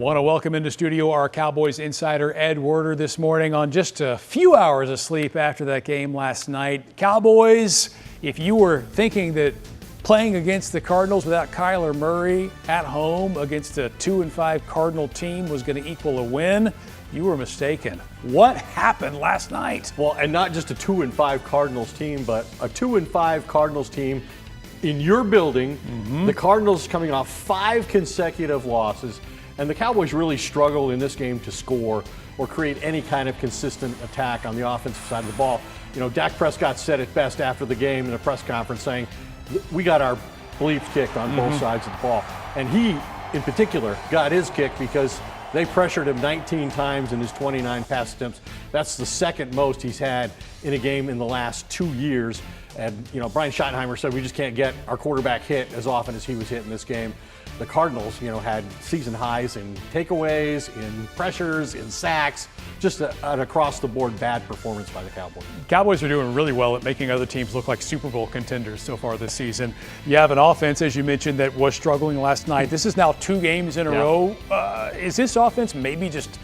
Want to welcome into studio our Cowboys insider Ed Werder this morning on just a few hours of sleep after that game last night. Cowboys, if you were thinking that playing against the Cardinals without Kyler Murray at home against a 2-5 Cardinal team was going to equal a win, you were mistaken. What happened last night? Well, and not just a 2-5 Cardinals team, but a 2-5 Cardinals team in your building. The Cardinals coming off 5 consecutive losses, and the Cowboys really struggled in this game to score or create any kind of consistent attack on the offensive side of the ball. You know, Dak Prescott said it best after the game in a press conference, saying, we got our bleeps kicked on both sides of the ball. And he, in particular, got his kick because they pressured him 19 times in his 29 pass attempts. That's the second most he's had in a game in the last 2 years. And, you know, Brian Schottenheimer said we just can't get our quarterback hit as often as he was hit in this game. The Cardinals, you know, had season highs in takeaways, in pressures, in sacks, just an across-the-board bad performance by the Cowboys. Cowboys are doing really well at making other teams look like Super Bowl contenders so far this season. You have an offense, as you mentioned, that was struggling last night. This is now 2 games in a row. Is this offense maybe just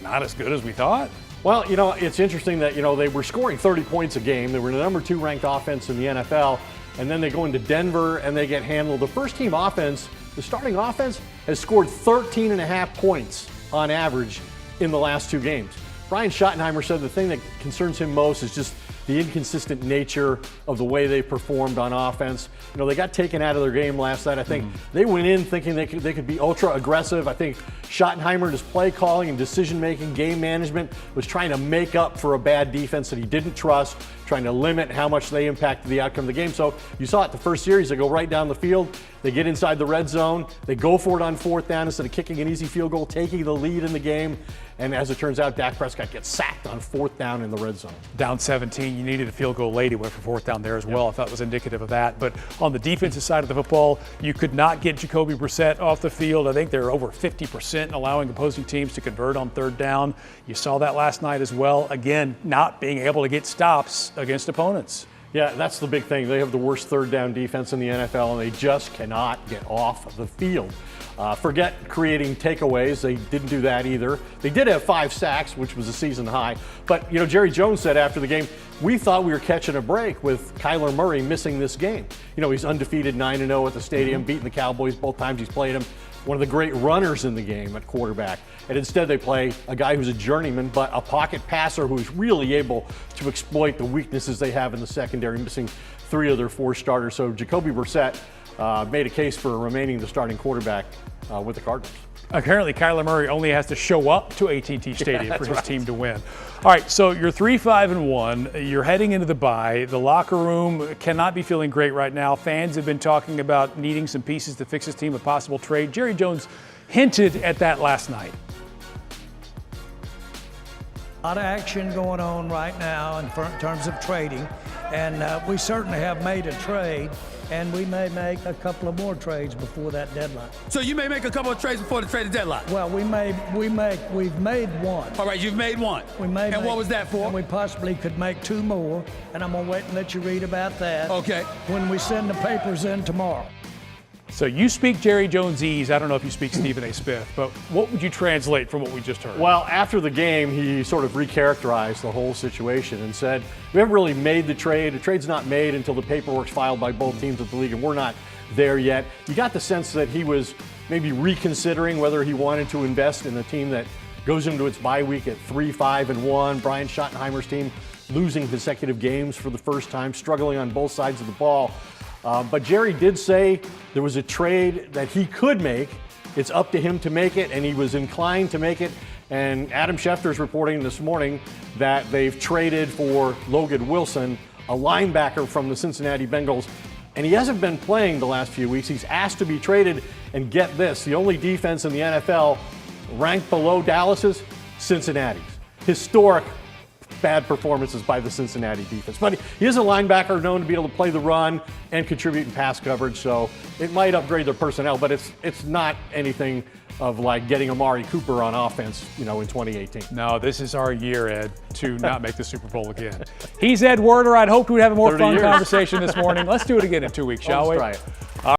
not as good as we thought? Well, you know, it's interesting that, you know, they were scoring 30 points a game. They were the number 2 ranked offense in the NFL, and then they go into Denver and they get handled. The first-team offense, the starting offense, has scored 13.5 points on average in the last 2 games. Brian Schottenheimer said the thing that concerns him most is just the inconsistent nature of the way they performed on offense. You know, they got taken out of their game last night. I think they went in thinking they could be ultra aggressive. I think Schottenheimer, his play calling and decision making, game management, was trying to make up for a bad defense that he didn't trust, trying to limit how much they impacted the outcome of the game. So you saw it the first series. They go right down the field. They get inside the red zone. They go for it on 4th down instead of kicking an easy field goal, taking the lead in the game. And as it turns out, Dak Prescott gets sacked on 4th down in the red zone. Down 17, you needed a field goal late. He went for 4th down there as well. I thought it was indicative of that. But on the defensive side of the football, you could not get Jacoby Brissett off the field. I think they're over 50% in allowing opposing teams to convert on 3rd down. You saw that last night as well. Again, not being able to get stops against opponents. Yeah, that's the big thing. They have the worst 3rd down defense in the NFL, and they just cannot get off the field. Forget creating takeaways. They didn't do that either. They did have 5 sacks, which was a season high. But, you know, Jerry Jones said after the game, we thought we were catching a break with Kyler Murray missing this game. You know, he's undefeated 9-0 at the stadium, beating the Cowboys both times he's played them. One of the great runners in the game at quarterback. And instead they play a guy who's a journeyman, but a pocket passer who's really able to exploit the weaknesses they have in the secondary, missing 3 of their 4 starters. So Jacoby Brissett made a case for remaining the starting quarterback with the Cardinals. Apparently, Kyler Murray only has to show up to AT&T Stadium for his team to win. All right, so you're 3-5-1. You're heading into the bye. The locker room cannot be feeling great right now. Fans have been talking about needing some pieces to fix his team, a possible trade. Jerry Jones hinted at that last night. A lot of action going on right now in terms of trading, and we certainly have made a trade, and we may make a couple of more trades before that deadline. So you may make a couple of trades before the trade deadline? Well, we've made one. All right, you've made one. What was that for? And we possibly could make 2 more, and I'm gonna wait and let you read about that. Okay. When we send the papers in tomorrow. So you speak Jerry Jonesese. I don't know if you speak Stephen A. Smith, but what would you translate from what we just heard? Well, after the game, he sort of recharacterized the whole situation and said, we haven't really made the trade. The trade's not made until the paperwork's filed by both teams of the league, and we're not there yet. You got the sense that he was maybe reconsidering whether he wanted to invest in a team that goes into its bye week at 3-5-1. Brian Schottenheimer's team losing consecutive games for the first time, struggling on both sides of the ball. But Jerry did say there was a trade that he could make. It's up to him to make it, and he was inclined to make it. And Adam Schefter is reporting this morning that they've traded for Logan Wilson, a linebacker from the Cincinnati Bengals. And he hasn't been playing the last few weeks. He's asked to be traded, and get this, the only defense in the NFL ranked below Dallas's, Cincinnati's. Historic bad performances by the Cincinnati defense. But he is a linebacker known to be able to play the run and contribute in pass coverage, so it might upgrade their personnel, but it's not anything of like getting Amari Cooper on offense, you know, in 2018. No, this is our year, Ed, to not make the Super Bowl again. He's Ed Werder. I'd hoped we'd have a more fun conversation this morning. Let's do it again in 2 weeks, shall we? Let's try it.